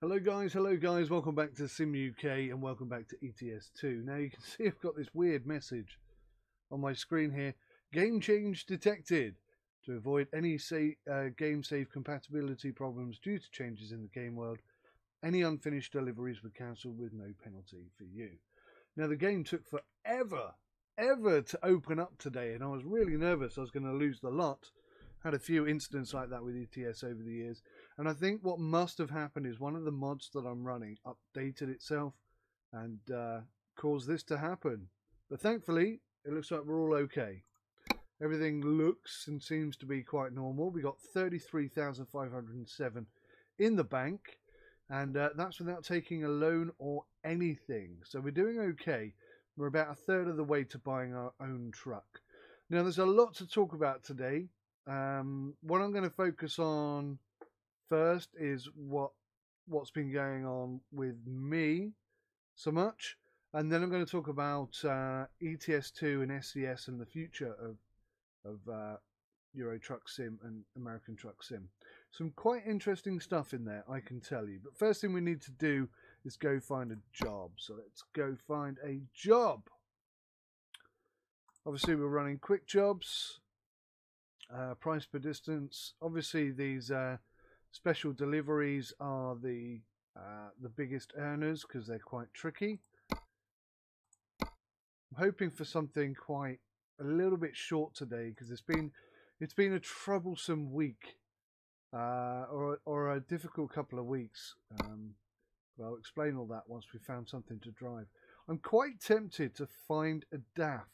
Hello guys, welcome back to Sim UK and welcome back to ETS 2. Now you can see I've got this weird message on my screen here. Game change detected. To avoid any game save compatibility problems due to changes in the game world, any unfinished deliveries were cancelled with no penalty for you. Now the game took forever to open up today, and I was really nervous I was going to lose the lot. Had a few incidents like that with ETS over the years, and I think what must have happened is one of the mods that I'm running updated itself and caused this to happen. But thankfully it looks like we're all okay. Everything looks and seems to be quite normal. We got 33,507 in the bank, and that's without taking a loan or anything, so we're doing okay. We're about a third of the way to buying our own truck. Now there's a lot to talk about today. What I'm going to focus on first is what's been going on with me so much, and then I'm going to talk about ETS2 and SCS and the future of Euro Truck Sim and American Truck Sim. Some quite interesting stuff in there, I can tell you. But first thing we need to do is go find a job. So let's go find a job. Obviously we're running quick jobs. Price per distance. Obviously these special deliveries are the biggest earners because they're quite tricky. I'm hoping for something quite a little bit short today because it's been a troublesome week or a difficult couple of weeks. But I'll explain all that once we've found something to drive. I'm quite tempted to find a DAF.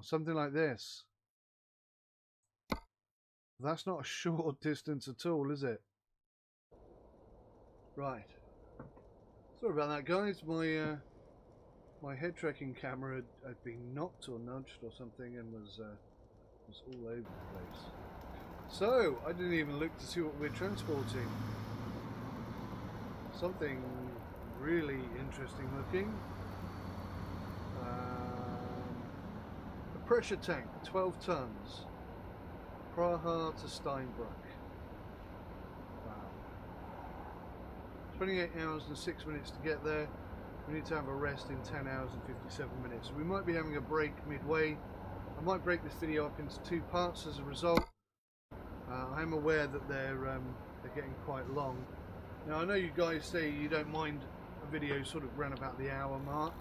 Something like this. That's not a short distance at all, is it? Right. Sorry about that, guys. My head tracking camera had been knocked or nudged or something and was all over the place. So I didn't even look to see what we're transporting. Something really interesting looking. Pressure tank, 12 tons, Praha to Steinbruck. Wow. 28 hours and 6 minutes to get there. We need to have a rest in 10 hours and 57 minutes. We might be having a break midway. I might break this video up into two parts as a result. I'm aware that they're getting quite long. Now I know you guys say you don't mind a video sort of around about the hour mark,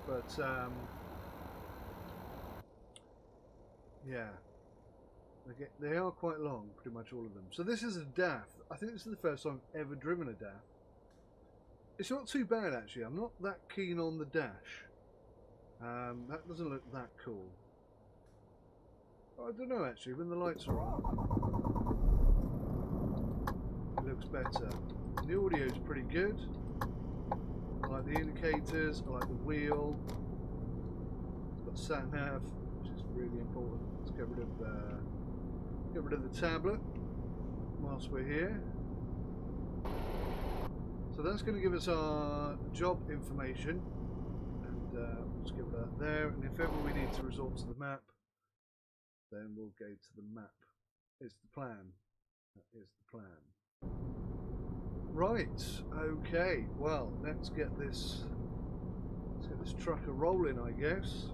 but yeah, they are quite long, pretty much all of them. So this is a DAF. I think this is the first time I've ever driven a DAF. It's not too bad actually. I'm not that keen on the dash. That doesn't look that cool. I don't know actually, when the lights are on it looks better. The audio is pretty good. I like the indicators, I like the wheel. It's got sat nav, which is really important. Let's get rid of the tablet whilst we're here. So that's going to give us our job information, and let's give that there. And if ever we need to resort to the map, then we'll go to the map. It's the plan. That is the plan. Right. Okay. Well, let's get this trucker rolling, I guess.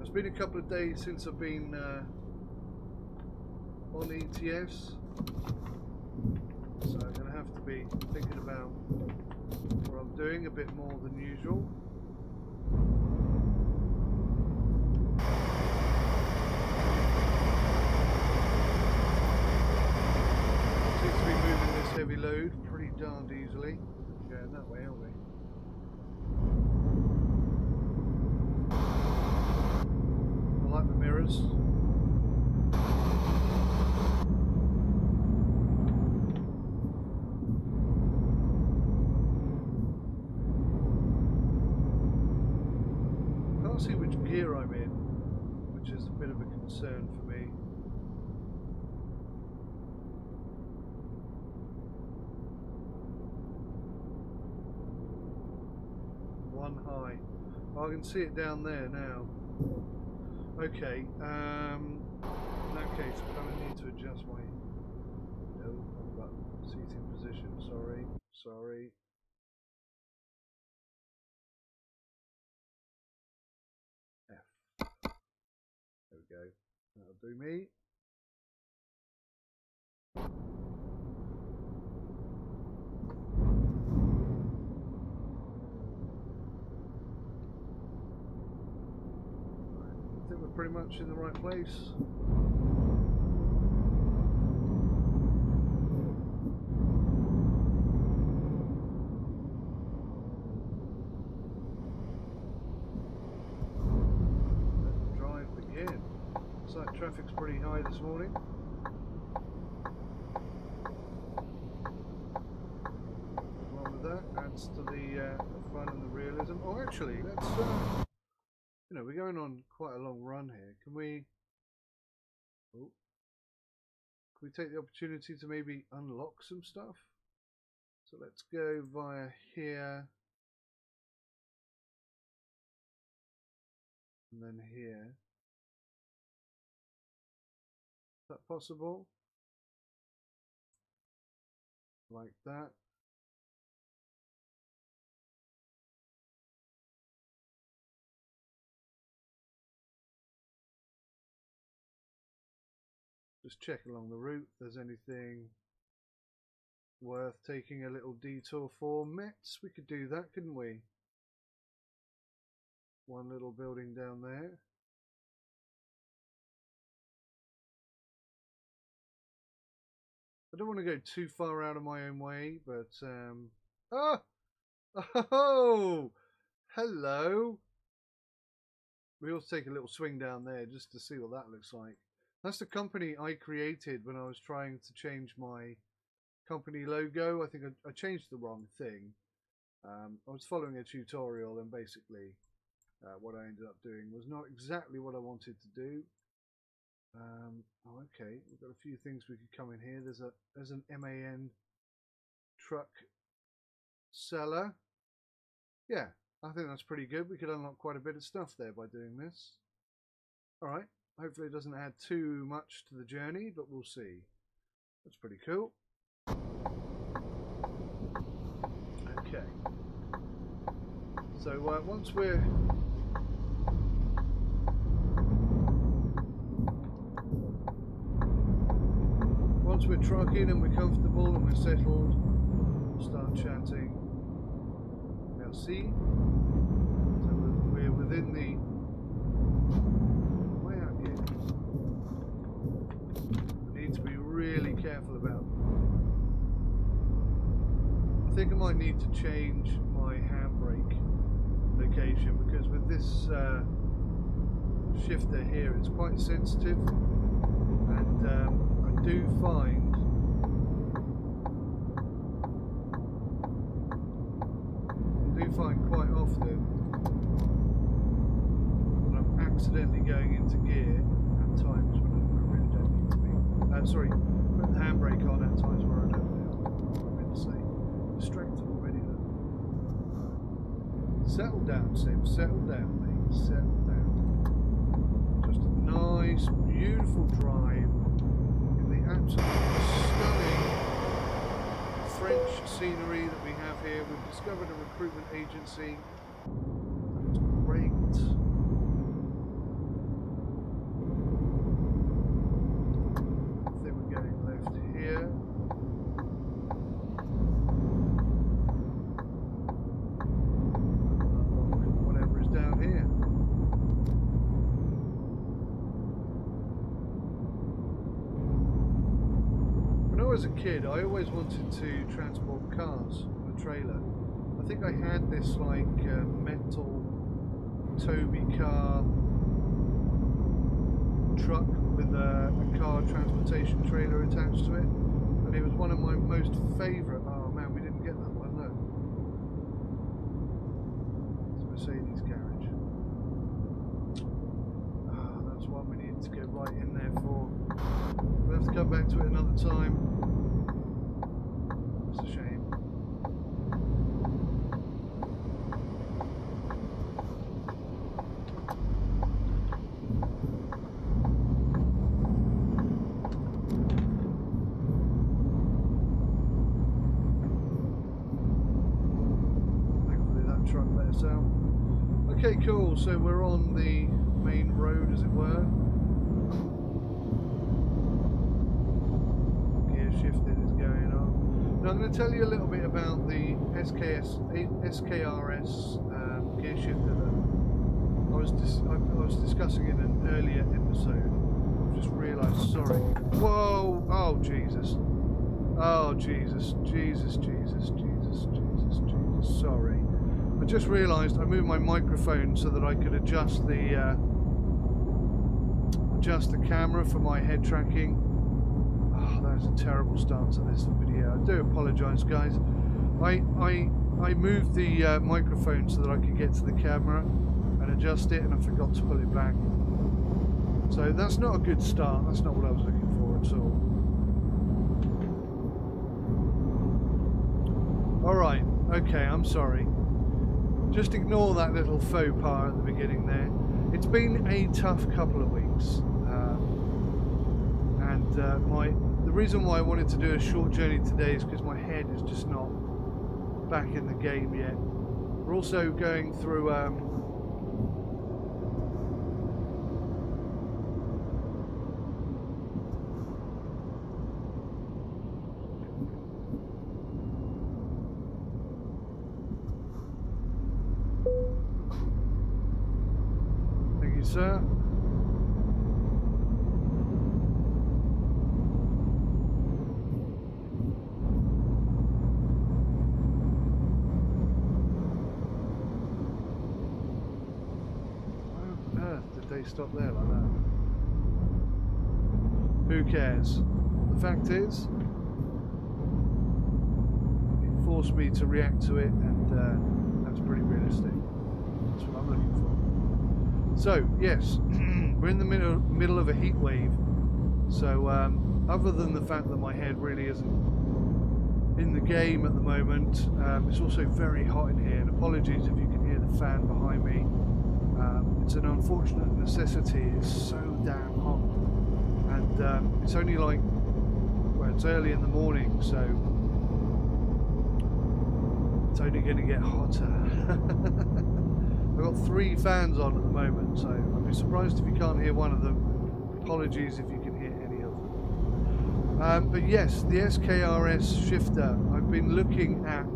It's been a couple of days since I've been on ETS, so I'm going to have to be thinking about what I'm doing a bit more than usual. Seems to be moving this heavy load pretty darned easily. We're going that way, aren't we? I like the mirrors. Can't see which gear I'm in, which is a bit of a concern for me. One high. Oh, I can see it down there now. Okay, in that case I kind of need to adjust my... No. Seating position, sorry. F. There we go. That'll do me. I think we're pretty much in the right place. Traffic's pretty high this morning. Nothing wrong with that. Adds to the fun and the realism. Oh, actually, let's. You know, we're going on quite a long run here. Can we? Oh, can we take the opportunity to maybe unlock some stuff? So let's go via here, and then here. Is that possible? Like that. Just check along the route if there's anything worth taking a little detour for. Mets, we could do that, couldn't we? One little building down there. I don't want to go too far out of my own way, but oh, hello. We also take a little swing down there just to see what that looks like. That's the company I created when I was trying to change my company logo. I think I changed the wrong thing. I was following a tutorial, and basically what I ended up doing was not exactly what I wanted to do. Oh, okay, we've got a few things we could come in here. There's an MAN truck seller. Yeah, I think that's pretty good. We could unlock quite a bit of stuff there by doing this. Alright, hopefully it doesn't add too much to the journey, but we'll see. That's pretty cool. Okay. So once we're trucking and we're comfortable and we're settled, we'll start chatting. Now see, so we're within the way out here. We need to be really careful about. I think I might need to change my handbrake location, because with this shifter here it's quite sensitive, and I do find quite often that I'm accidentally going into gear at times when I really don't need to be. Sorry, put the handbrake on at times where I don't know. I meant to say, distracted already though. Settle down, Sim. Settle down, mate. Settle down. Just a nice, beautiful drive in the absolutely stunning French scenery that we have here. We've discovered a recruitment agency. That's great. I think we're going left here. Whatever is down here. When I was a kid, I always wanted to transport cars on a trailer. I think I had this like metal Toby car truck with a car transportation trailer attached to it, and it was one of my most favourite. Oh man, we didn't get that one, no. It's a Mercedes garage. Ah, that's one we need to get right in there for. We'll have to come back to it another time. It's a shame. so we're on the main road, as it were. Gear shifting is going on. Now I'm going to tell you a little bit about the SKRS gear shifter that I was discussing in an earlier episode. I've just realised, sorry. Whoa! Oh Jesus! Oh Jesus! Jesus! Jesus! Jesus! Jesus! Jesus! Sorry. I just realised I moved my microphone so that I could adjust the camera for my head tracking. Oh, that was a terrible start to this video. I do apologise, guys. I moved the microphone so that I could get to the camera and adjust it, and I forgot to pull it back. So that's not a good start. That's not what I was looking for at all. All right. Okay. I'm sorry. Just ignore that little faux pas at the beginning there. It's been a tough couple of weeks, and the reason why I wanted to do a short journey today is because my head is just not back in the game yet. We're also going through thank you, sir. Stop there like that. Who cares? The fact is, it forced me to react to it, and that's pretty realistic. That's what I'm looking for. So yes, we're in the middle of a heat wave. So other than the fact that my head really isn't in the game at the moment, it's also very hot in here. And apologies if you can hear the fan behind me. It's an unfortunate necessity. It's so damn hot, and it's only like, well, it's early in the morning, so it's only going to get hotter. I've got 3 fans on at the moment, so I'd be surprised if you can't hear one of them. Apologies if you can hear any of them. But yes, the SKRS shifter, I've been looking at.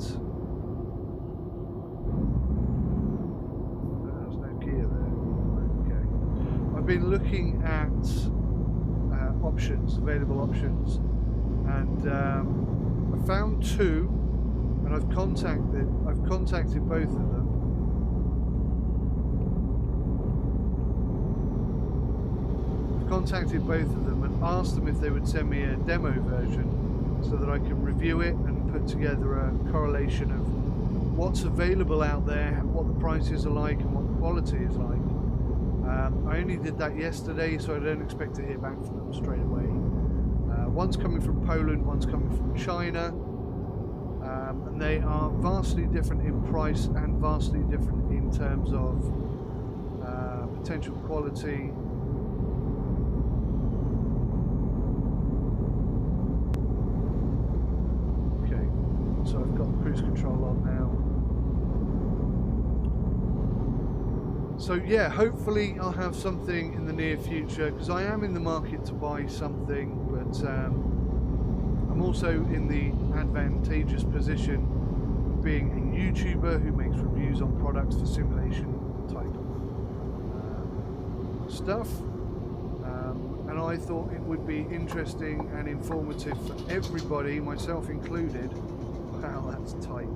Been looking at available options, and I found 2, and I've contacted both of them. I've contacted both of them and asked them if they would send me a demo version so that I can review it and put together a correlation of what's available out there, what the prices are like, and what the quality is like. I only did that yesterday, so I don't expect to hear back from them straight away. One's coming from Poland, one's coming from China, and they are vastly different in price and vastly different in terms of potential quality. Okay, so I've got cruise control on now. So yeah, hopefully I'll have something in the near future, because I am in the market to buy something, but I'm also in the advantageous position of being a YouTuber who makes reviews on products for simulation type stuff, and I thought it would be interesting and informative for everybody, myself included. Wow, that's tight.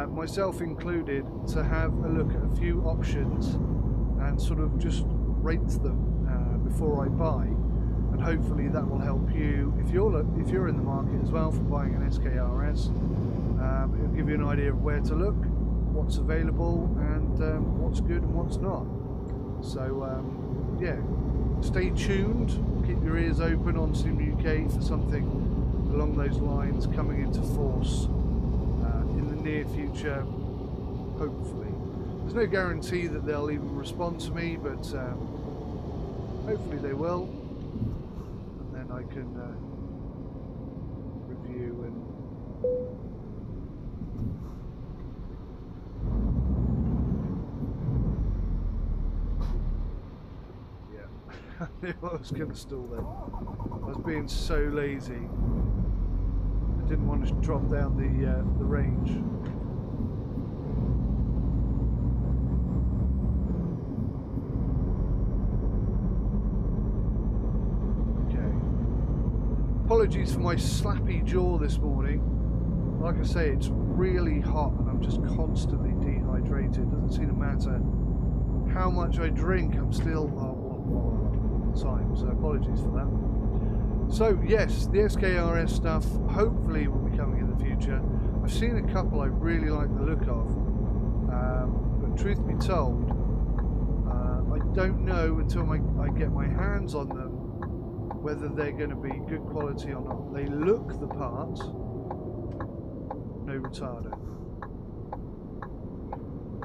Myself included, to have a look at a few options and sort of just rate them before I buy, and hopefully that will help you if you're in the market as well for buying an SKRS. It'll give you an idea of where to look, what's available, and what's good and what's not. So yeah, stay tuned, keep your ears open on Sim UK for something along those lines coming into force in the near future, hopefully. There's no guarantee that they'll even respond to me, but hopefully they will, and then I can review and I knew I was going to stall then. I was being so lazy. I didn't want to drop down the range. Okay. Apologies for my slappy jaw this morning. Like I say, it's really hot and I'm just constantly dehydrated. Doesn't seem to matter how much I drink, I'm still all the time, so apologies for that. So yes, the SKRS stuff hopefully will be coming in the future. I've seen a couple I really like the look of, but truth be told, I don't know until I get my hands on them whether they're going to be good quality or not. They look the part. No retarder.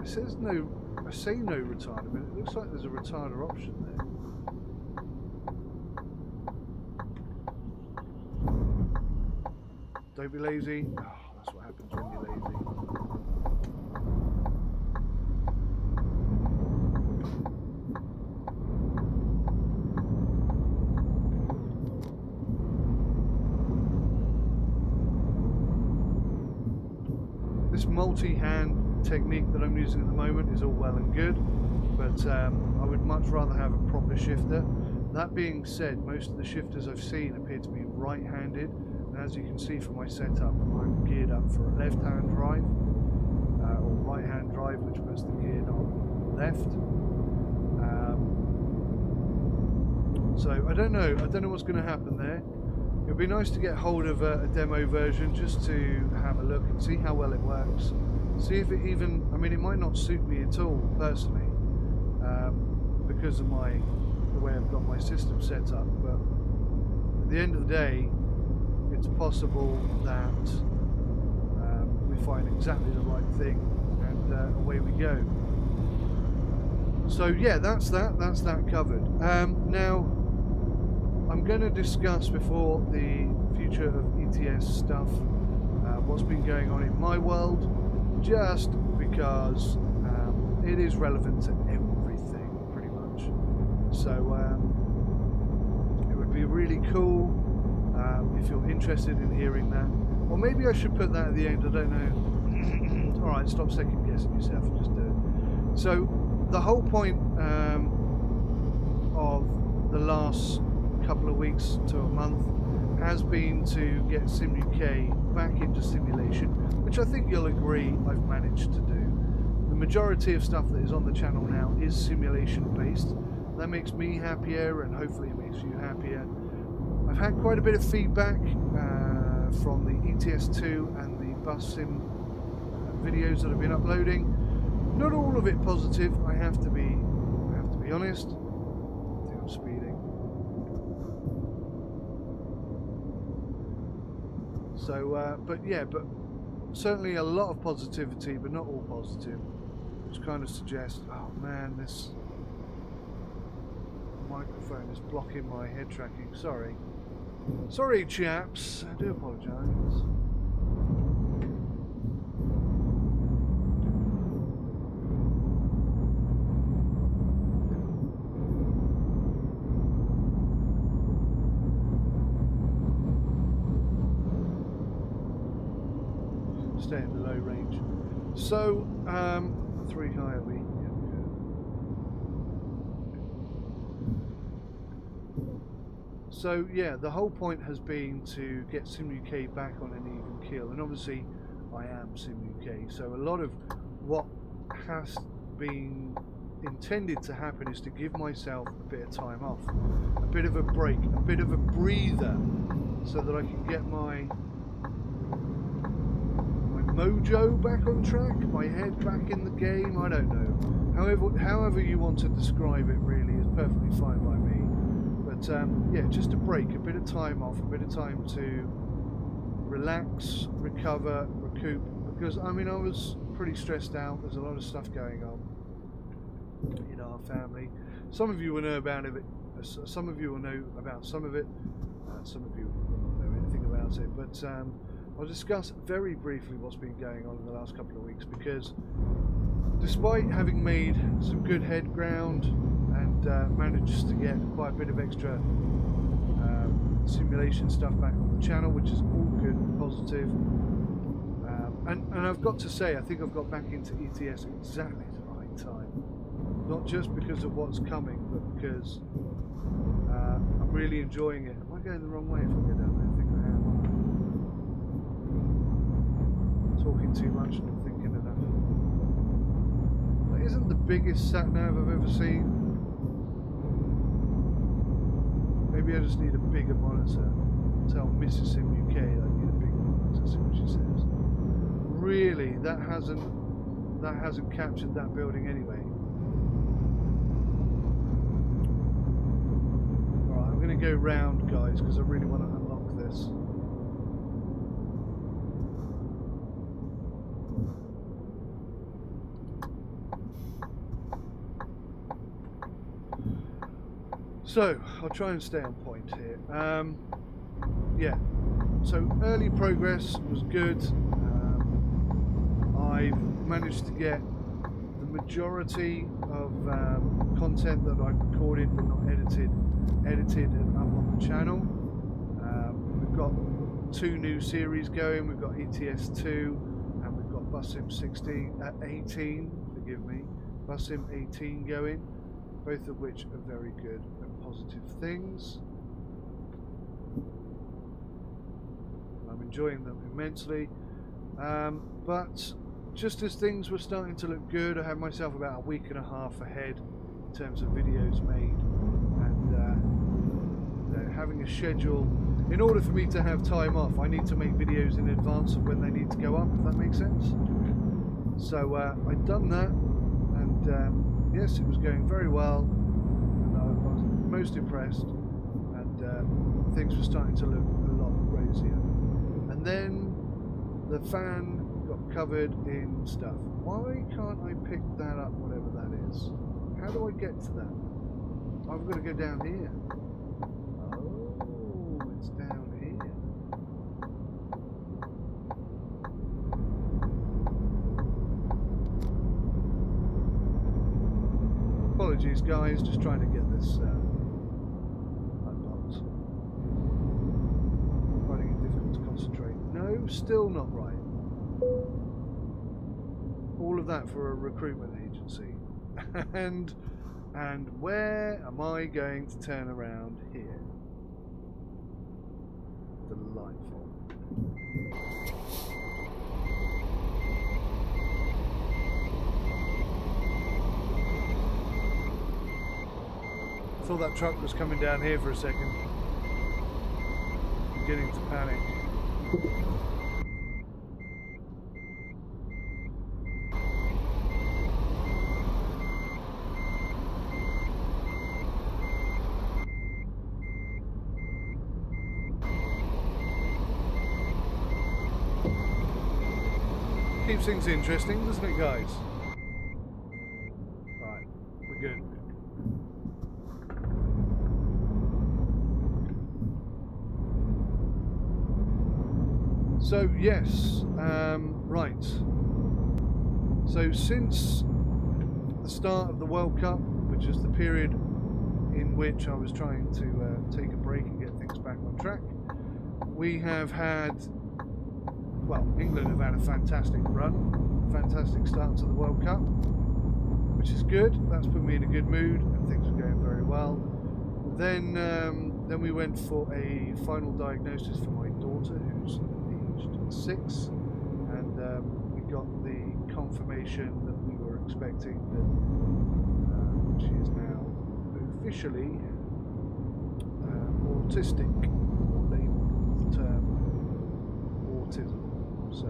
It says no. I say no retarder, but it looks like there's a retarder option there. Don't be lazy. Oh, that's what happens when you're lazy. This multi-hand technique that I'm using at the moment is all well and good, but I would much rather have a proper shifter. That being said, most of the shifters I've seen appear to be right-handed, and as you can see from my setup, I'm geared up for a left-hand drive, or right-hand drive, which puts the gear on left. So I don't know what's going to happen there. It would be nice to get hold of a demo version just to have a look and see how well it works. See if it even, I mean, it might not suit me at all personally, because of the way I've got my system set up, but at the end of the day, it's possible that we find exactly the right thing, and away we go. So yeah, that's that covered. Now, I'm going to discuss before the future of ETS stuff, what's been going on in my world, just because it is relevant to everything, pretty much. So it would be really cool if you're interested in hearing that. Or maybe I should put that at the end, I don't know. Alright, stop second guessing yourself and just do it. So the whole point of the last couple of weeks to a month has been to get SimUK back into simulation, which I think you'll agree I've managed to do. The majority of stuff that is on the channel now is simulation based. That makes me happier, and hopefully it makes you happier. I've had quite a bit of feedback from the ETS2 and the bus sim videos that I've been uploading. Not all of it positive, I have to be honest. I think I'm speeding. So, but yeah, but certainly a lot of positivity, but not all positive, which kind of suggests, oh man, this microphone is blocking my head tracking. Sorry chaps, I do apologise. Stay in the low range. So, 3 high are we? Yeah, so yeah, the whole point has been to get SimUK back on an even keel, and obviously I am SimUK, so a lot of what has been intended to happen is to give myself a bit of time off, a bit of a break, a bit of a breather, so that I can get my mojo back on track, my head back in the game, I don't know. However you want to describe it really is perfectly fine by me. But yeah, just a break, a bit of time off, a bit of time to relax, recover, recoup, because I mean I was pretty stressed out. There's a lot of stuff going on in our family. Some of you will know about it, some of you will know about some of it, some of you won't know anything about it, but I'll discuss very briefly what's been going on in the last couple of weeks, because despite having made some good head ground and and managed to get quite a bit of extra simulation stuff back on the channel, which is all good and positive. And I've got to say, I think I've got back into ETS exactly at the right time. Not just because of what's coming, but because I'm really enjoying it. Am I going the wrong way if I go down there? I think I am. Talking too much and not thinking enough. That isn't the biggest sat-nav I've ever seen. Maybe I just need a bigger monitor. Tell Mrs. Sim UK I need a bigger monitor, see what she says. Really, that hasn't captured that building anyway. Alright, I'm gonna go round, guys, because I really want to unlock this. So, I'll try and stay on point here. Yeah, so early progress was good. I've managed to get the majority of content that I've recorded but not edited and up on the channel. We've got 2 new series going. We've got ETS 2 and we've got BusSim 18, forgive me, BusSim 18 going, both of which are very good and positive things. I'm enjoying them immensely, but just as things were starting to look good, I had myself about a week and a half ahead in terms of videos made, and having a schedule. In order for me to have time off, I need to make videos in advance of when they need to go up, if that makes sense. So I'd done that, and yes, it was going very well, and I was most impressed, and things were starting to look a lot rosier. And then the fan got covered in stuff. Why can't I pick that up, whatever that is? How do I get to that? I've got to go down here. Oh, it's down here. Apologies, guys, just trying to get this unlocked. Finding it difficult to concentrate. No, still not right. All of that for a recruitment agency. and where am I going to turn around here? Delightful. Thought that truck was coming down here for a second. Beginning to panic. Keeps things interesting, doesn't it, guys? Right, we're good. So yes, right. So since the start of the World Cup, which is the period in which I was trying to take a break and get things back on track, we have had, well, England have had a fantastic run, fantastic start to the World Cup, which is good. That's put me in a good mood and things are going very well. Then we went for a final diagnosis for my daughter, who's aged 6, and we got the confirmation that we were expecting that she is now officially autistic, or labelled with the term autism. So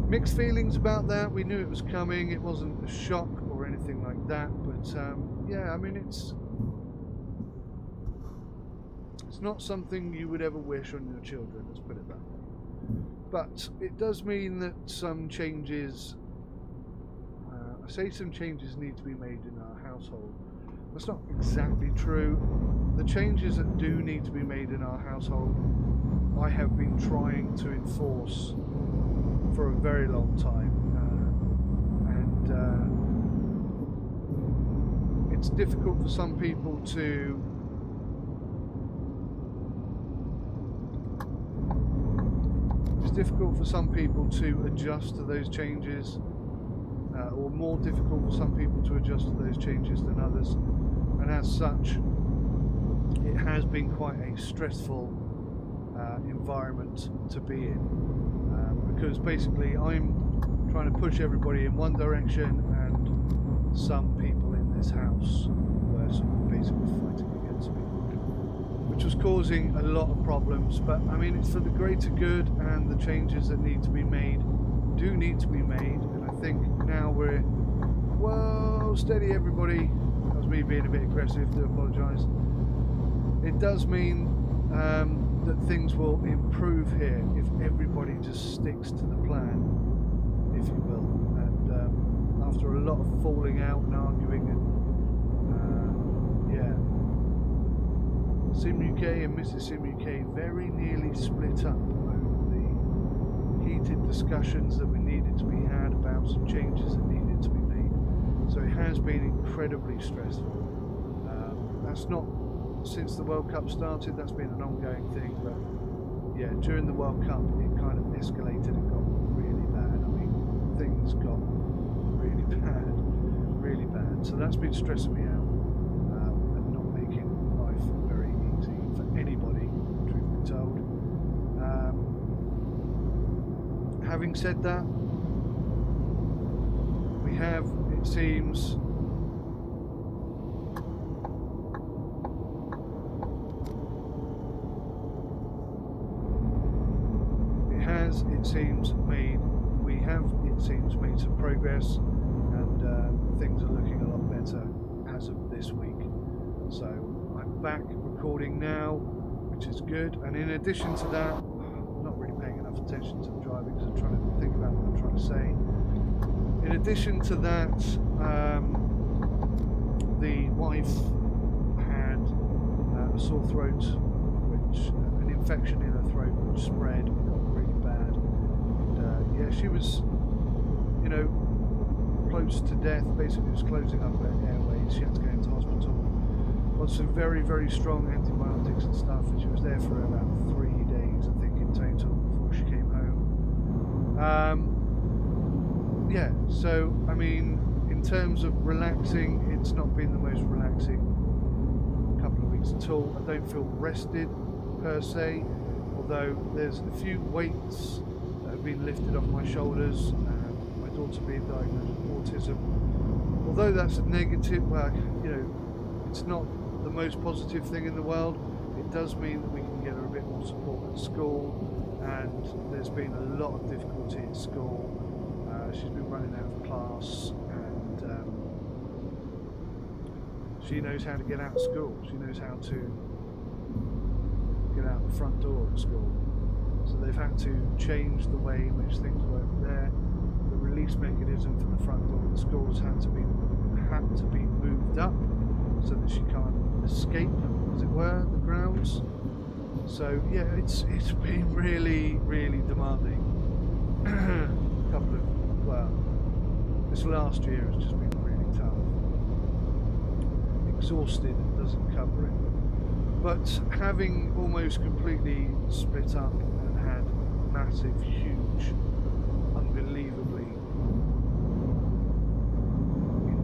mixed feelings about that. We knew it was coming. It wasn't a shock or anything like that, but yeah, I mean, it's not something you would ever wish on your children, let's put it that way. But it does mean that some changes, I say some changes need to be made in our household. That's not exactly true. The changes that do need to be made in our household, I have been trying to enforce for a very long time, and it's difficult for some people to adjust to those changes, or more difficult for some people to adjust to those changes than others, and as such it has been quite a stressful environment to be in, because basically I'm trying to push everybody in one direction and some people in this house were sort of basically fighting against me, which was causing a lot of problems. But I mean, it's for the greater good, and the changes that need to be made do need to be made, and I think now we're, whoa, steady everybody, that was me being a bit aggressive, do apologise. It does mean that things will improve here if everybody just sticks to the plan, if you will. And after a lot of falling out and arguing, and yeah, Sim UK and Mrs. Sim UK very nearly split up over the heated discussions that we needed to be had about some changes that needed to be made. So it has been incredibly stressful. That's not since the World Cup started, that's been an ongoing thing, but yeah, during the World Cup it kind of escalated and got really bad. I mean, things got really bad, so that's been stressing me out, and not making life very easy for anybody, truth be told. Having said that, we have, it seems, it seems made some progress, and things are looking a lot better as of this week. So I'm back recording now, which is good. And in addition to that, I'm not really paying enough attention to the driving because I'm trying to think about what I'm trying to say. In addition to that, the wife had a sore throat, which an infection in her throat which spread and got really bad. And yeah, she was, you know, close to death. Basically, it was closing up her airways. She had to go into hospital on some very, very strong antibiotics and stuff, and she was there for about 3 days, I think, in total before she came home. Yeah, so I mean, in terms of relaxing, it's not been the most relaxing couple of weeks at all. I don't feel rested per se, although there's a few weights that have been lifted off my shoulders, and my daughter being diagnosed with autism. Although that's a negative, well, you know, it's not the most positive thing in the world. It does mean that we can get her a bit more support at school, and there's been a lot of difficulty at school. She's been running out of class, and she knows how to get out of school. She knows how to get out the front door at school. So they've had to change the way in which things work there. The release mechanism for the front door of the school has had to be moved up so that she can't escape, as it were, the grounds. So yeah, it's been really, really demanding. Couple of, well, this last year has just been really tough. Exhausted doesn't cover it. But having almost completely split up and had massive, huge, unbelievably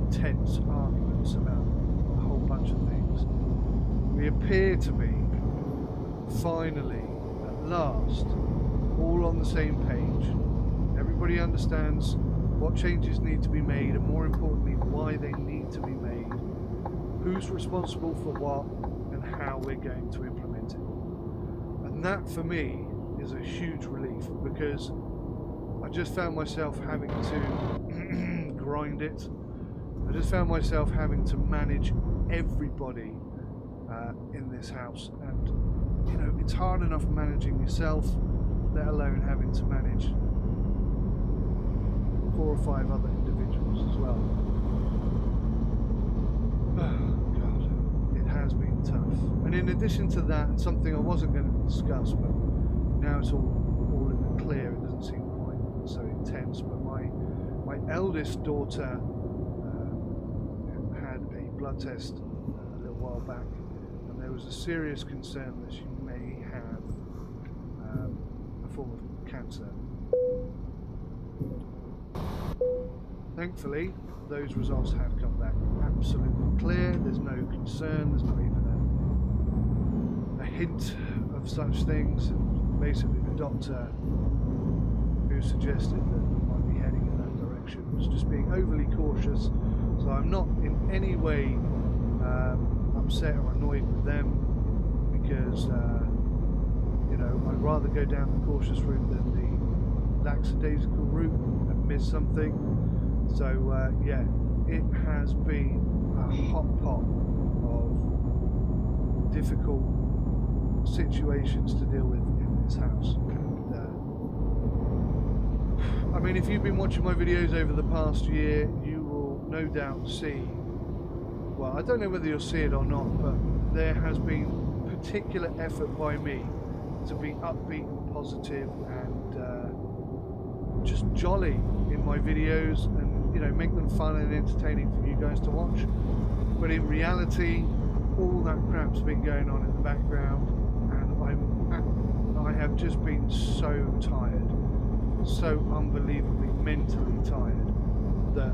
intense arguments about a whole bunch of things, we appear to be finally, at last, all on the same page. Everybody understands what changes need to be made, and more importantly, why they need to be made, who's responsible for what, and how we're going to implement it. And that, for me, is a huge relief, because I just found myself having to grind it. I just found myself having to manage everybody in this house, and you know, it's hard enough managing yourself, let alone having to manage 4 or 5 other individuals as well. Oh God, it has been tough. And in addition to that, something I wasn't going to discuss, but now it's all in the clear, it doesn't seem quite so intense, but my eldest daughter had a blood test a little while back, and there was a serious concern that she may have a form of cancer. Thankfully, those results have come back absolutely clear. There's no concern, there's not even a hint of such things. And basically the doctor who suggested that we might be heading in that direction was just being overly cautious. So I'm not in any way upset or annoyed with them, because you know, I'd rather go down the cautious route than the lackadaisical route and miss something. So yeah, it has been a hot pot of difficult situations to deal with in this house. And, I mean, if you've been watching my videos over the past year, you will no doubt see, well, I don't know whether you'll see it or not, but there has been particular effort by me to be upbeat and positive and just jolly in my videos, and you know, make them fun and entertaining for you guys to watch. But in reality, all that crap's been going on in the background, and I have just been so tired, so unbelievably mentally tired, that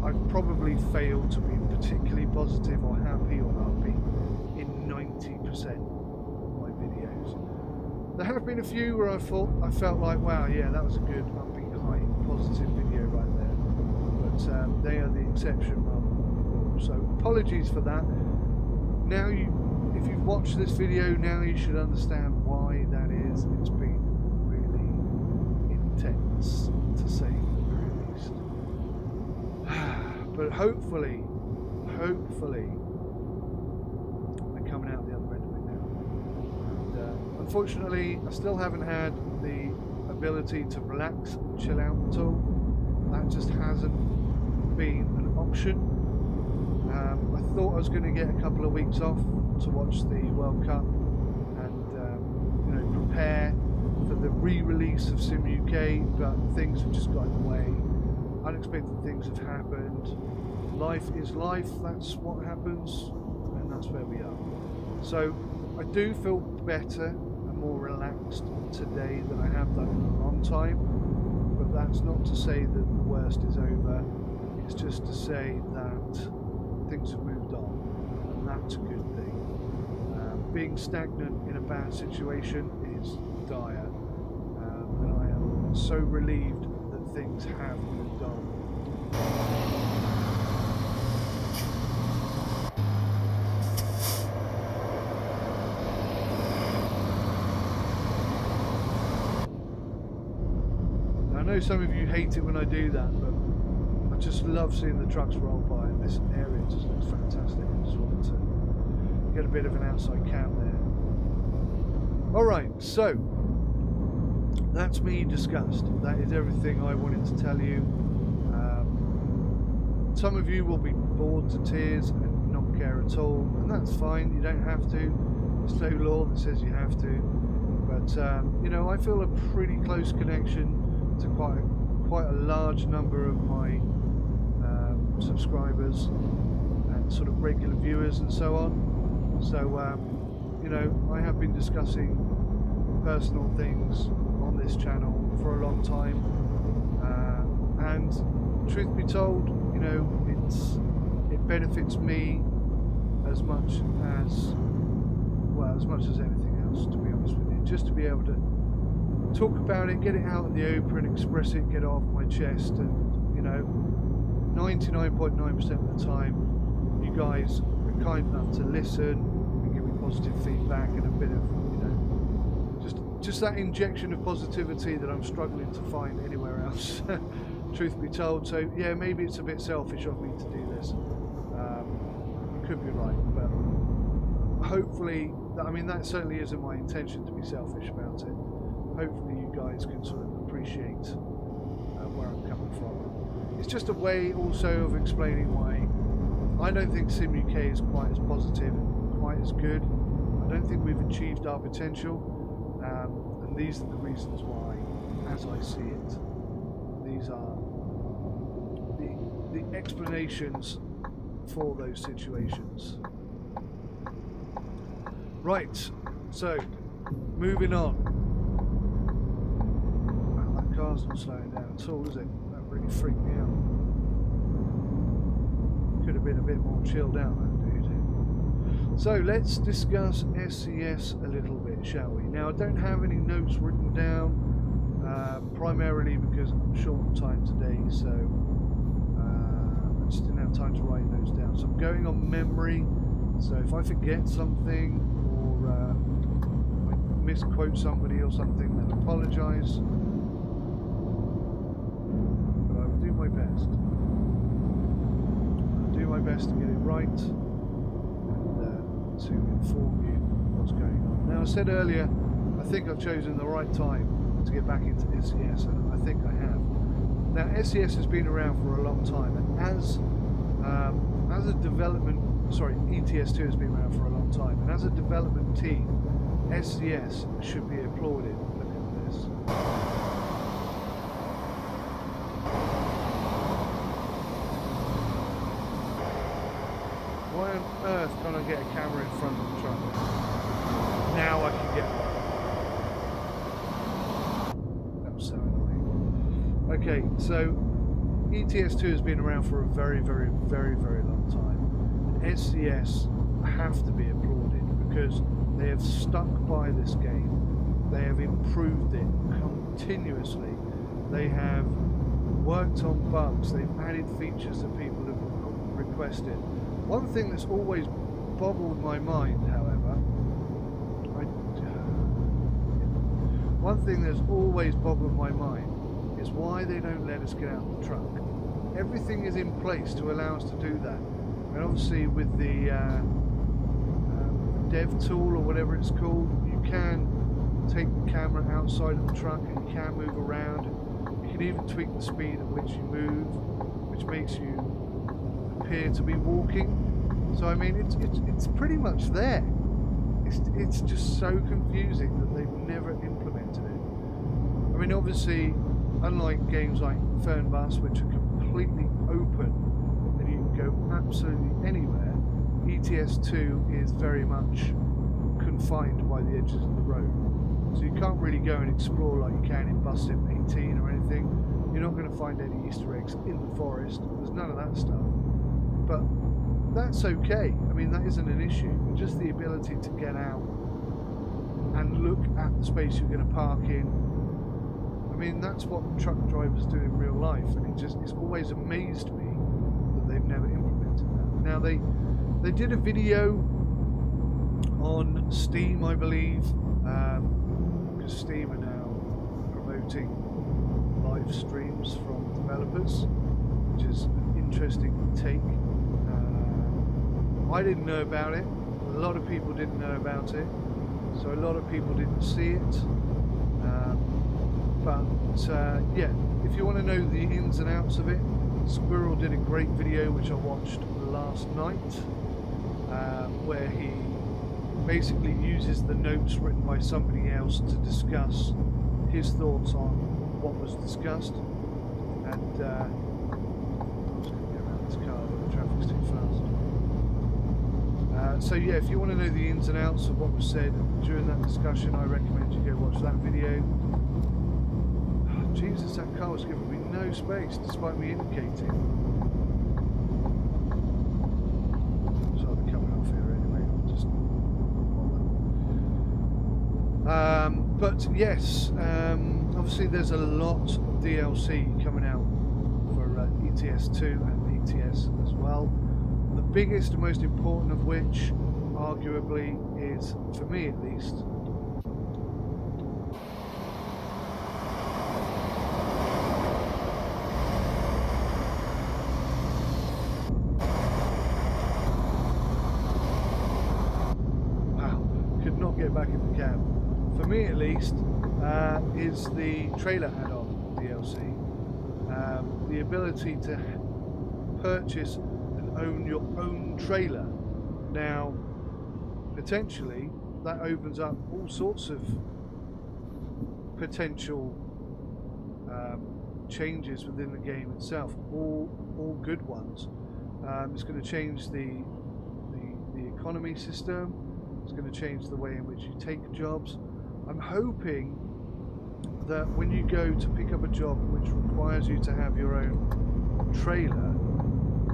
I've probably failed to be particularly positive or happy or upbeat in 90% of my videos. There have been a few where I felt like, wow, yeah, that was a good upbeat, high, positive video right there. But they are the exception rather than the rule. So apologies for that. Now if you've watched this video, now you should understand why that is. It's been really intense, to say the very least. But hopefully, we're coming out the other end of it now. And unfortunately, I still haven't had the ability to relax and chill out at all. That just hasn't been an option. I thought I was going to get a couple of weeks off to watch the World Cup and you know, prepare for the re-release of Sim UK, but things have just got in the way. Unexpected things have happened. Life is life, that's what happens, and that's where we are. So I do feel better and more relaxed today than I have done in a long time, but that's not to say that the worst is over. It's just to say that things have moved on, and that's a good thing. Being stagnant in a bad situation is dire, and I am so relieved that things have moved on. Now, I know some of you hate it when I do that, but I just love seeing the trucks roll by, and this area just looks fantastic. I just wanted to get a bit of an outside cam there. Alright, so that's me discussed. That is everything I wanted to tell you. Some of you will be bored to tears and not care at all, and that's fine. You don't have to. There's no law that says you have to. But you know, I feel a pretty close connection to quite a large number of my subscribers and sort of regular viewers and so on. So you know, I have been discussing personal things on this channel for a long time, and truth be told, you know, it benefits me as much as anything else, to be honest with you, just to be able to talk about it, get it out in the open, express it, get it off my chest. And you know, 99.9% of the time you guys are kind enough to listen and give me positive feedback and a bit of, you know, just that injection of positivity that I'm struggling to find anywhere else. Truth be told. So yeah, maybe it's a bit selfish of me to do this. You could be right, but hopefully, I mean, that certainly isn't my intention to be selfish about it. Hopefully you guys can sort of appreciate where I'm coming from. It's just a way also of explaining why I don't think Sim UK is quite as positive, quite as good. I don't think we've achieved our potential, and these are the reasons why, as I see it. These are the explanations for those situations. Right, so moving on. Wow, that car's not slowing down at all, is it? That really freaked me out. Could have been a bit more chilled out, that dude. So let's discuss SCS a little bit, shall we? Now, I don't have any notes written down, primarily because I'm short on time today, so I just didn't have time to write those down. So I'm going on memory, so if I forget something or I misquote somebody or something, then I apologise. But I will do my best. I'll do my best to get it right and to inform you what's going on. Now, I said earlier, I think I've chosen the right time to get back into SCS, and I think I have. Now, SCS has been around for a long time, and as a development, sorry, ETS2 has been around for a long time, and as a development team, SCS should be applauded. Look at this. Why on earth can't I get a camera in front of the truck? Now I can get one. That was so annoying. Okay, so ETS2 has been around for a very, very, very, very long time. And SCS have to be applauded because they have stuck by this game. They have improved it continuously. They have worked on bugs. They've added features that people have requested. One thing that's always boggled my mind, however, one thing that's always boggled my mind is why they don't let us get out of the truck. Everything is in place to allow us to do that. And obviously with the dev tool or whatever it's called, you can take the camera outside of the truck and you can move around. You can even tweak the speed at which you move, which makes you appear to be walking. So I mean, it's pretty much there. It's just so confusing that they've never implemented it. I mean, obviously, unlike games like Fernbus, which are completely open and you can go absolutely anywhere, ETS2 is very much confined by the edges of the road. So you can't really go and explore like you can in Bus Sim 18 or anything. You're not going to find any Easter eggs in the forest. There's none of that stuff. But that's okay. I mean, that isn't an issue. Just the ability to get out and look at the space you're going to park in. I mean, that's what truck drivers do in real life, and it's always amazed me that they've never implemented that. Now, they did a video on Steam, I believe, because Steam are now promoting live streams from developers, which is an interesting take. I didn't know about it. A lot of people didn't know about it, so a lot of people didn't see it. Yeah, if you want to know the ins and outs of it, Squirrel did a great video which I watched last night, where he basically uses the notes written by somebody else to discuss his thoughts on what was discussed. And I'm just going to get around this car, but the traffic's too fast. So yeah, if you want to know the ins and outs of what was said during that discussion, I recommend you go watch that video. Oh, Jesus, that car was giving me no space despite me indicating. So I'll be coming off here anyway. I'll just but yes, obviously there's a lot of DLC coming out for ETS2 and ETS as well. The biggest and most important of which, arguably, is, for me at least, wow, could not get back in the cab. For me at least, is the trailer add-on DLC. The ability to purchase own your own trailer. Now, potentially that opens up all sorts of potential changes within the game itself, all good ones. It's going to change the economy system. It's going to change the way in which you take jobs. I'm hoping that when you go to pick up a job which requires you to have your own trailer,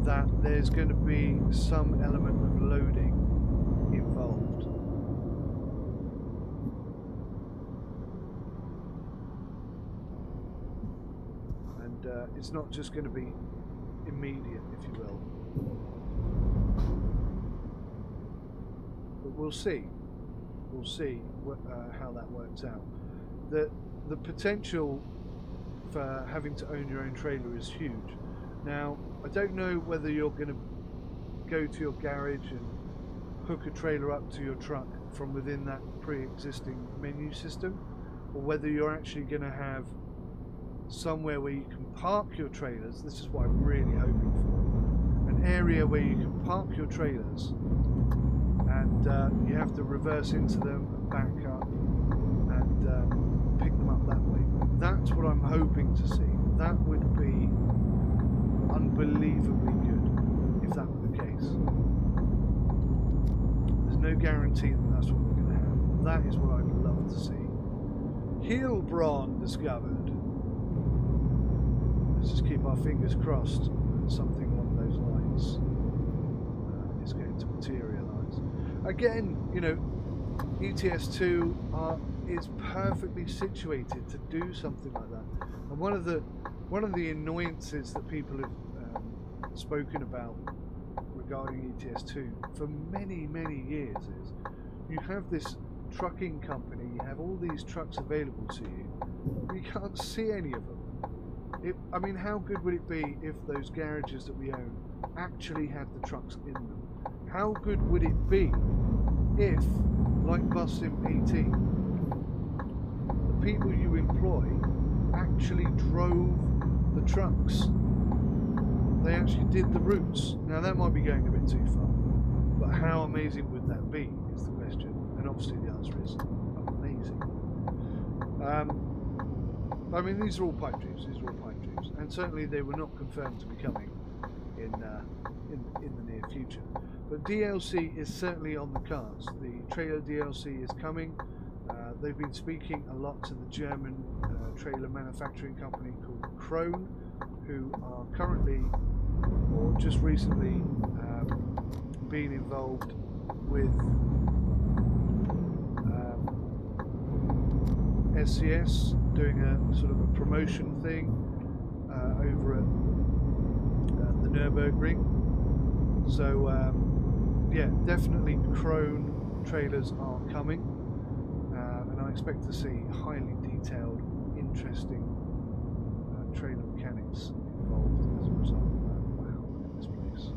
that there's going to be some element of loading involved. And it's not just going to be immediate, if you will. But we'll see. We'll see how that works out. The potential for having to own your own trailer is huge. Now, I don't know whether you're going to go to your garage and hook a trailer up to your truck from within that pre-existing menu system, or whether you're actually going to have somewhere where you can park your trailers. This is what I'm really hoping for. An area where you can park your trailers and you have to reverse into them and back up and pick them up that way. That's what I'm hoping to see. That would be unbelievably good if that were the case. There's no guarantee that that's what we're going to have. That is what I would love to see. Heilbronn discovered. Let's just keep our fingers crossed that something along those lines is going to materialise. Again, you know, ETS2 is perfectly situated to do something like that. And one of the annoyances that people have spoken about regarding ETS2 for many years is you have this trucking company, you have all these trucks available to you, you can't see any of them. I mean, how good would it be if those garages that we own actually had the trucks in them? How good would it be if, like Bus Sim 18, the people you employ actually drove the trucks? They actually did the routes. Now that might be going a bit too far, but how amazing would that be is the question, and obviously the answer is amazing. I mean, these are all pipe dreams. These are all pipe dreams, and certainly they were not confirmed to be coming in the near future. But DLC is certainly on the cards. The trailer DLC is coming. They've been speaking a lot to the German trailer manufacturing company called Krone, who are currently, or just recently, being involved with SCS, doing a sort of a promotion thing over at the Nürburgring. So yeah, definitely Krone trailers are coming, and I expect to see highly detailed, interesting trailer mechanics involved as a result of that. Wow, look at this place.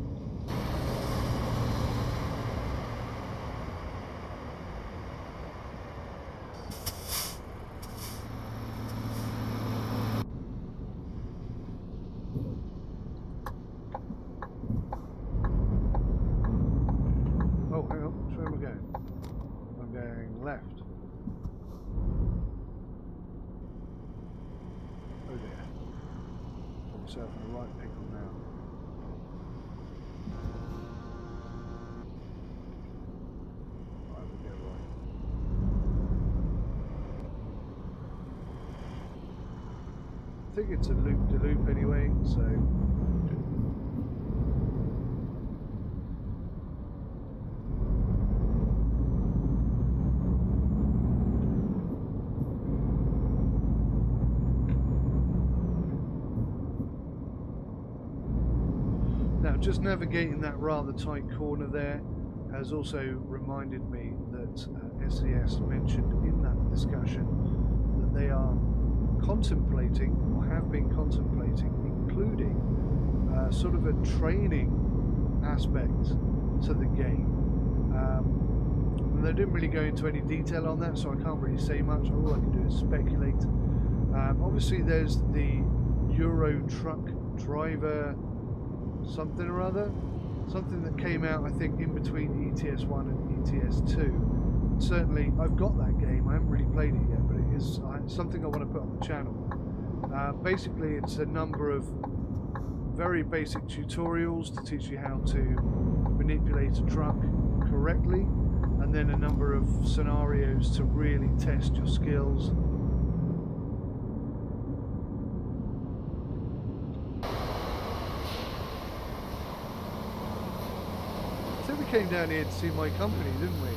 Oh, hang on, which way am I going? I'm going left. Oh dear. Got myself in the right pickle now. Right, we'll go right. I think it's a loop-de-loop anyway, so... Now, just navigating that rather tight corner there has also reminded me that SCS mentioned in that discussion that they are contemplating, or have been contemplating, including sort of a training aspect to the game. And they didn't really go into any detail on that, so I can't really say much. All I can do is speculate. Obviously, there's the Euro truck driver something or other, something that came out I think in between ETS1 and ETS2. Certainly I've got that game, I haven't really played it yet, but it is something I want to put on the channel. Basically it's a number of very basic tutorials to teach you how to manipulate a truck correctly, and then a number of scenarios to really test your skills. So we came down here to see my company, didn't we?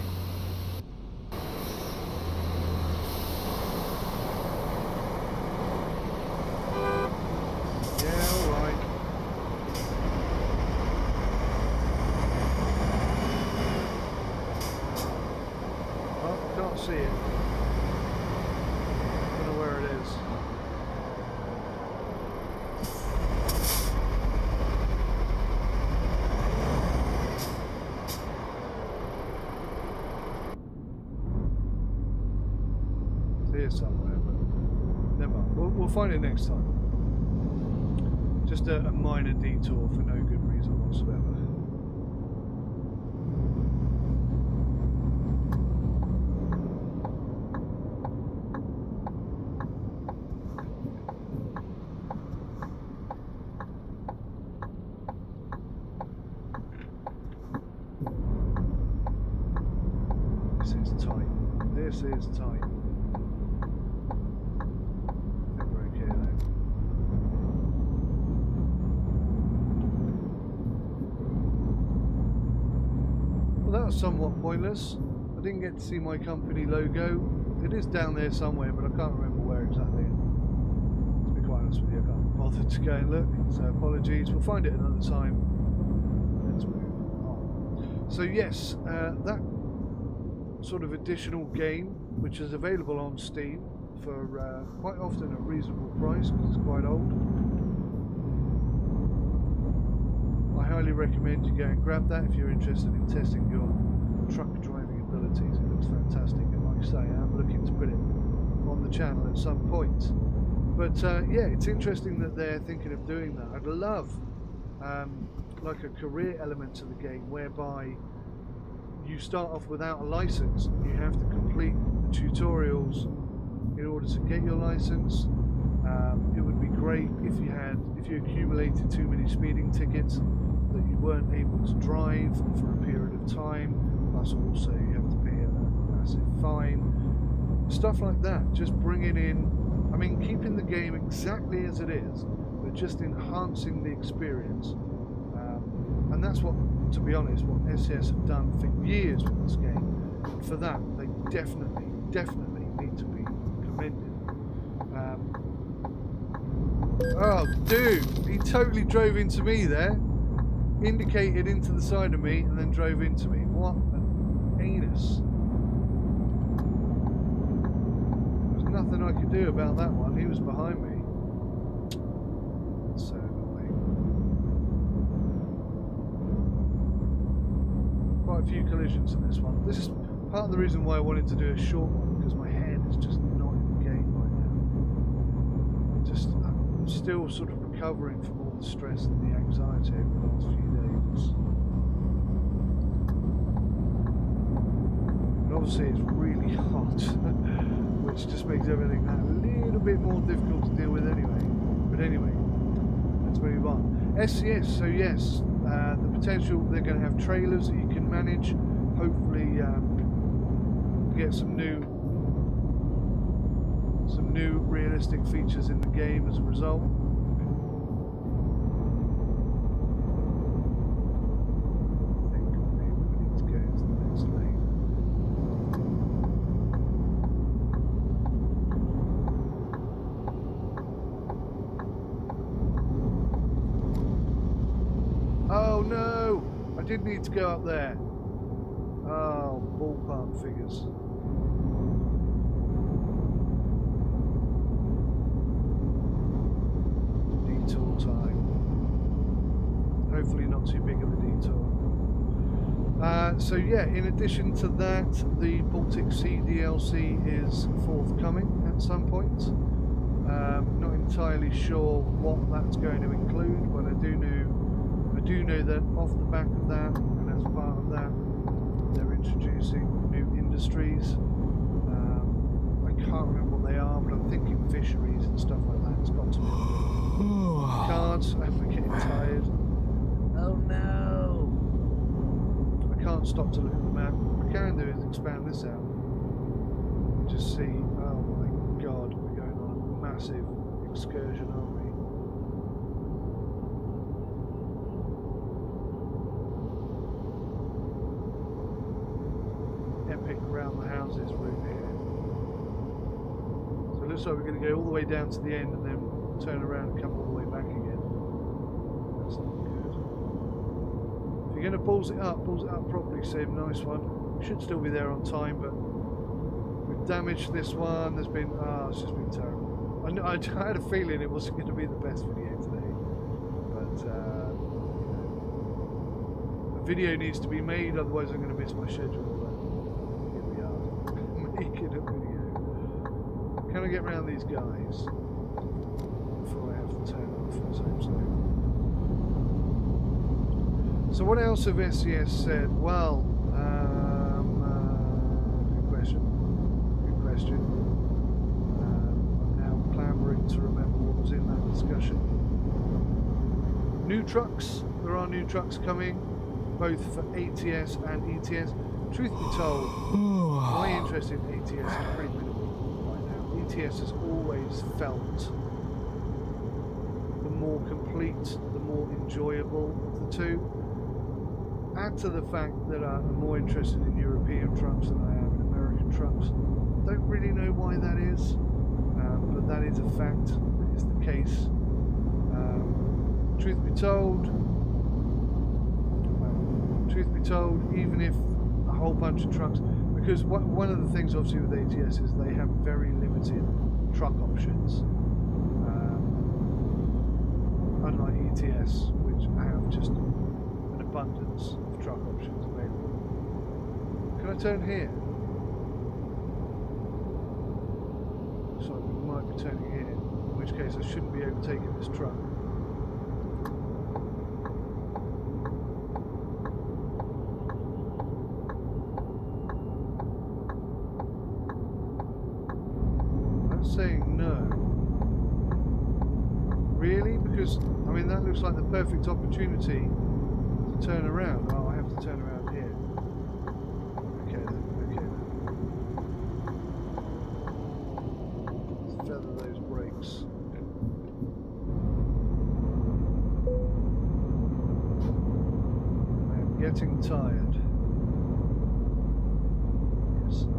See it. Don't know where it is. It's here somewhere, but never mind. We'll find it next time. Just a minor detour for no good reason whatsoever. This is tight. I think we're okay though. Well, that was somewhat pointless. I didn't get to see my company logo. It is down there somewhere, but I can't remember where exactly. To be quite honest with you, I can't bother to go and look, so apologies. We'll find it another time. Let's move on. So yes, that sort of additional game, which is available on Steam for quite often a reasonable price because it's quite old. I highly recommend you go and grab that if you're interested in testing your truck driving abilities. It looks fantastic, and like I say, I'm looking to put it on the channel at some point. But yeah, it's interesting that they're thinking of doing that. I'd love like a career element to the game whereby you start off without a license. You have to complete the tutorials in order to get your license. It would be great if you accumulated too many speeding tickets that you weren't able to drive for a period of time. Plus, also you have to pay a massive fine. Stuff like that. Just bringing in, I mean, keeping the game exactly as it is, but just enhancing the experience. And that's what, to be honest, what SCS have done for years with this game. And for that, they definitely need to be commended. Oh, dude, he totally drove into me there. Indicated into the side of me and then drove into me. What an anus. There's nothing I could do about that one. He was behind me. So quite a few collisions in this one. This is part of the reason why I wanted to do a short one, because my head is just not in the game right now. I'm still sort of recovering from all the stress and the anxiety over the last few days. And obviously it's really hot, which just makes everything that little bit more difficult to deal with anyway. But anyway, let's move on. SCS, so yes, the potential, they're going to have trailers that you can manage, hopefully get some new realistic features in the game as a result. I think maybe we need to go into the next lane. Oh no! I did need to go up there. Oh, ballpark figures. Detour time. Hopefully not too big of a detour. So yeah, in addition to that, the Baltic Sea DLC is forthcoming at some point. Not entirely sure what that's going to include, but I do know that off the back of that, and as part of that, they're introducing new industries. I can't remember what they are, but I'm thinking fisheries and stuff like that. It's got to be cards. I'm getting tired. stop to look at the map. What we can do is expand this out. Just see, oh my god, we're going on a massive excursion, aren't we? Epic round the houses route here. So it looks like we're going to go all the way down to the end and then turn around and come all the way back again. That's not good. If you're going to pulse it up properly, Sim. Nice one. We should still be there on time, but we've damaged this one. There's been, it's just been terrible. I had a feeling it wasn't going to be the best video today, but the video needs to be made, otherwise I'm going to miss my schedule. Here we are, making a video. Can I get around these guys before I have to turn off? Let's hope so. So what else have SCS said? Well, good question. I'm now clambering to remember what was in that discussion. New trucks. There are new trucks coming, both for ATS and ETS. Truth be told, my interest in ATS is pretty minimal right now. ETS has always felt the more complete, the more enjoyable of the two. Add to the fact that I'm more interested in European trucks than I am in American trucks. Don't really know why that is, but that is a fact. That is the case. Truth be told, even if a whole bunch of trucks, because one of the things obviously with ATS is they have very limited truck options, unlike ETS, which have just an abundance of truck options available. Can I turn here? So we might be turning here, in which case I shouldn't be overtaking this truck. That's saying no. Really? Because, I mean, that looks like the perfect opportunity to turn around. Oh, I have to turn around here. Okay then, okay then. Let's feather those brakes. I am getting tired. Yes, I am.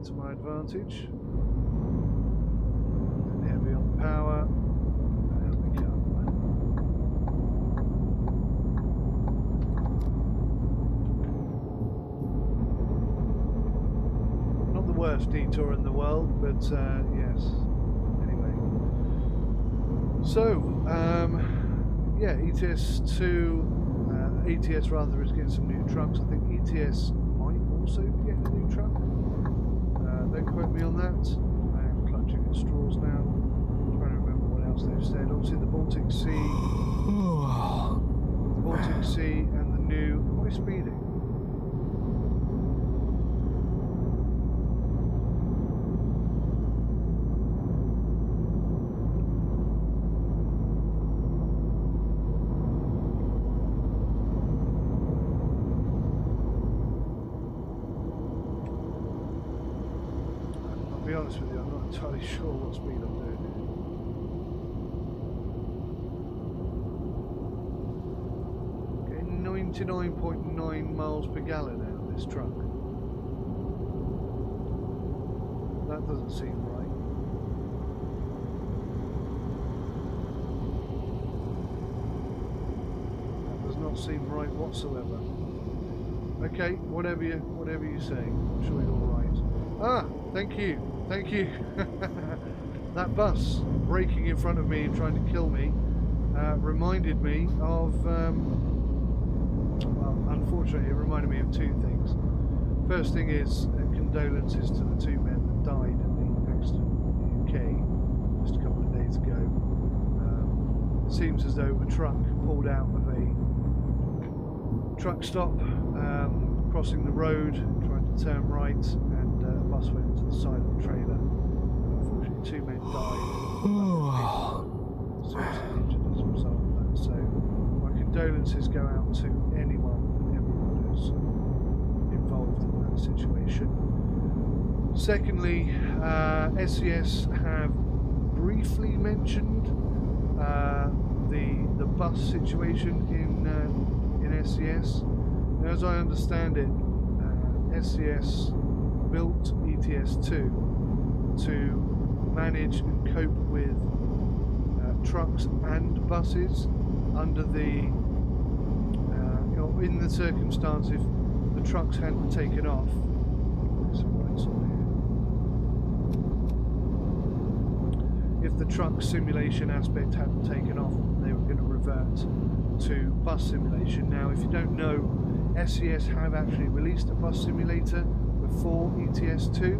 To my advantage, and heavy on power, and we come. Not the worst detour in the world, but yes. Anyway, so yeah, ETS2, ATS rather is getting some new trucks. I think ETS might also be getting a new truck. Don't quote me on that. I am clutching at straws now. I'm trying to remember what else they've said. Obviously the Baltic Sea and the new. Am I speeding? To be honest with you, I'm not entirely sure what speed I'm doing here. Getting 99.9 miles per gallon out of this truck. That doesn't seem right. That does not seem right whatsoever. Okay, whatever you say. I'm sure you're all right. Ah, thank you. Thank you. That bus braking in front of me and trying to kill me reminded me of, well, unfortunately it reminded me of two things. First thing is condolences to the 2 men that died in the accident in the UK just a couple of days ago. It seems as though a truck pulled out of a truck stop, crossing the road, trying to turn right, and a bus went into the side of the trailer. Unfortunately, 2 men died. Seriously injured as a result of that. So my condolences go out to anyone and everyone who's involved in that situation. Secondly, SCS have briefly mentioned the bus situation in SCS. Now, as I understand it, SCS built ETS2 to manage and cope with trucks and buses under the in the circumstance if the trucks hadn't taken off. If the truck simulation aspect hadn't taken off, they were going to revert to bus simulation. Now, if you don't know, SCS have actually released a bus simulator before ETS2,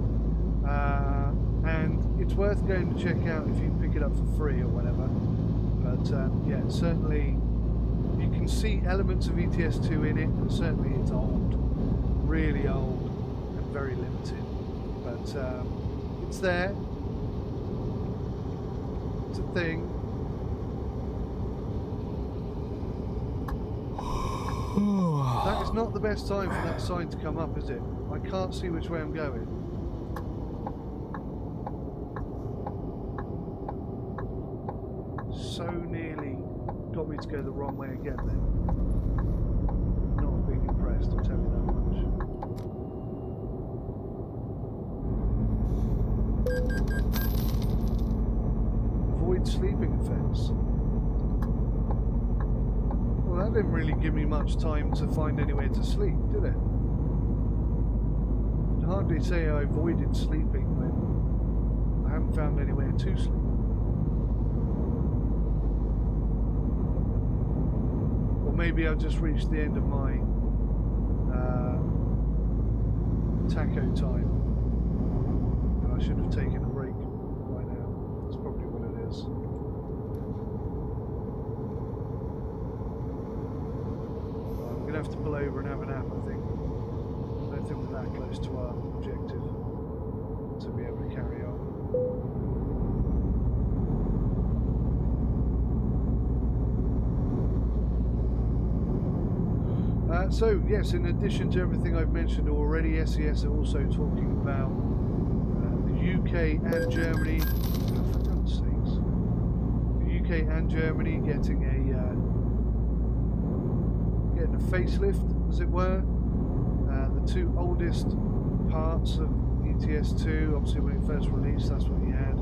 and it's worth going to check out if you can pick it up for free or whatever. But yeah, certainly you can see elements of ETS2 in it, and certainly it's old, really old, and very limited. But it's there. It's a thing. That is not the best time for that sign to come up, is it? I can't see which way I'm going. So nearly got me to go the wrong way again then. Not being impressed, I'll tell you that much. Avoid sleeping offence. Well, that didn't really give me much time to find anywhere to sleep, did it? I'd hardly say I avoided sleeping when I haven't found anywhere to sleep. Or maybe I've just reached the end of my taco time and I should have taken a break by now. That's probably what it is. I'm going to have to pull over and have a nap, I think. I don't think we're that close to our objective to be able to carry on. So yes, in addition to everything I've mentioned already, SCS are also talking about the UK and Germany. Oh, for God's sakes. The UK and Germany getting a facelift, as it were. The 2 oldest parts of ETS2, obviously when it first released, that's what you had.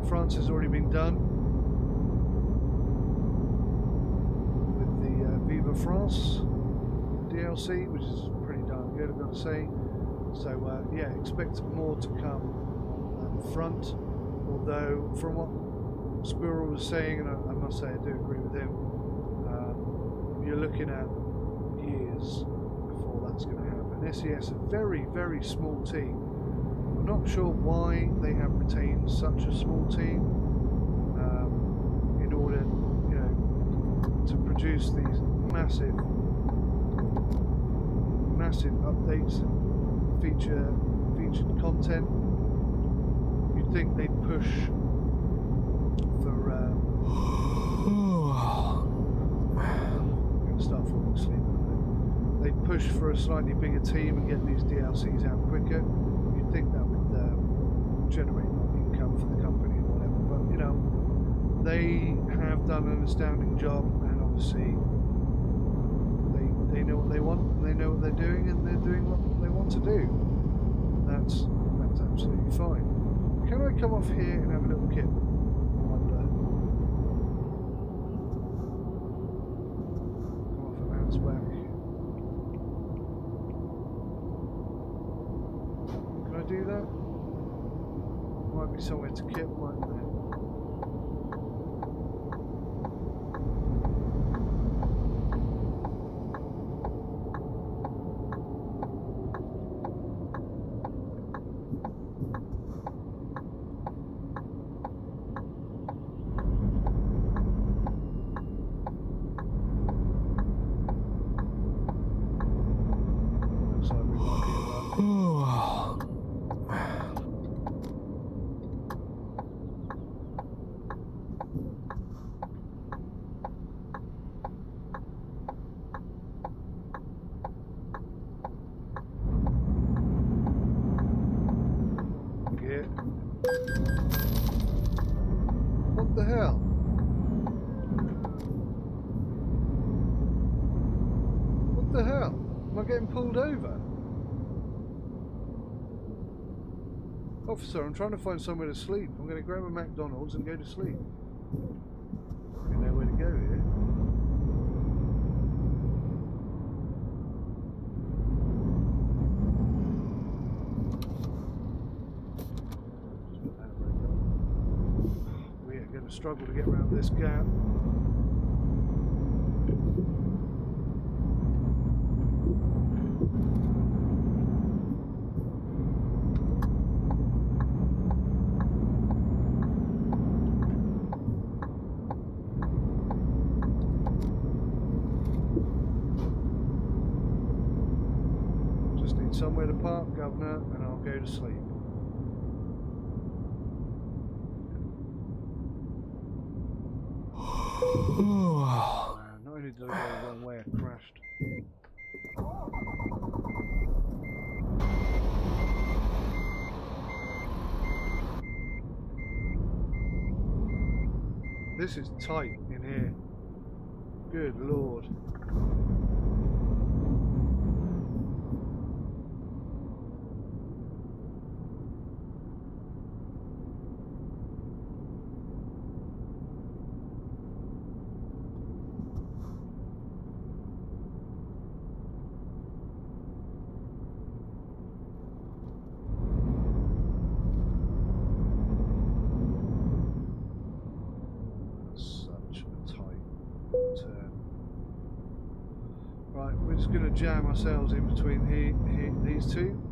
France has already been done. Viva France DLC, which is pretty darn good, I've got to say. So yeah, expect more to come on that front. Although from what Squirrel was saying, and I must say I do agree with him, you're looking at years before that's going to happen. SCS, a very, very small team. I'm not sure why they have retained such a small team in order, you know, to produce these massive updates and featured content. You'd think they'd push for I'm going to start falling asleep. They'd push for a slightly bigger team and get these DLCs out quicker. You'd think that would generate more income for the company or whatever, but you know, they have done an astounding job, and obviously they know what they want, and they know what they're doing, and they're doing what they want to do. That's absolutely fine. Can I come off here and have a little kip? I wonder. Come off a man's back. Can I do that? Might be somewhere to kip, mightn't there? getting pulled over? Officer, I'm trying to find somewhere to sleep. I'm going to grab a McDonald's and go to sleep. You know where to go here. We are going to struggle to get around this gap. Somewhere to park, Governor, and I'll go to sleep. Not only did I go the wrong way, I crashed. This is tight in here. Good Lord. Right, we're just going to jam ourselves in between these two.